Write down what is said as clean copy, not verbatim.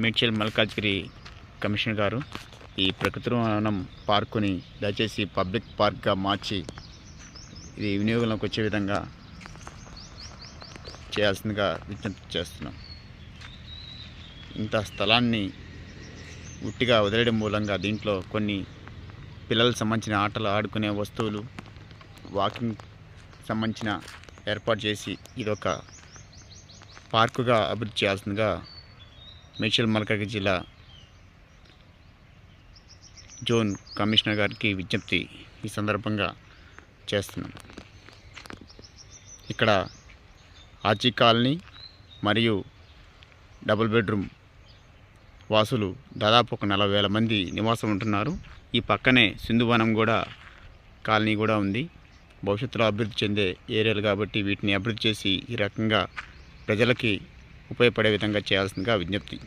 Medchal Malkajgiri commissioner గారు ఈ ప్రకృతి వనం పార్కుని దయచేసి పబ్లిక్ పార్క్గా మార్చి ఇది వినియోగంలోకి వచ్చే విధంగా చేయాల్సిందిగా విజ్ఞప్తి చేస్తున్నాం. ఇంత స్థలాన్ని ఉట్టిగా వదిలేయడం మూలంగా దీంట్లో కొన్ని పిల్లలకు సంబంధించిన ఆటలు ఆడుకునే వస్తువులు, వాకింగ్ సంబంధించిన ఏర్పాటు చేసి ఇదొక పార్కుగా అభివృద్ధి చేయాల్సిందిగా మేడ్చల్ మల్కాజ్గిరి జిల్లా జోన్ కమిషనర్ గారికి విజ్ఞప్తి ఈ సందర్భంగా చేస్తున్నాం. ఇక్కడ ఆర్జీ కాలనీ మరియు డబుల్ బెడ్రూమ్ వాసులు దాదాపు ఒక 40,000 మంది నివాసం ఉంటున్నారు. ఈ పక్కనే సింధువనం కూడా కాలనీ కూడా ఉంది. భవిష్యత్తులో అభివృద్ధి చెందే ఏరియాలు కాబట్టి వీటిని అభివృద్ధి చేసి ఈ రకంగా ప్రజలకి ఉపయోగపడే విధంగా చేయాల్సిందిగా విజ్ఞప్తి.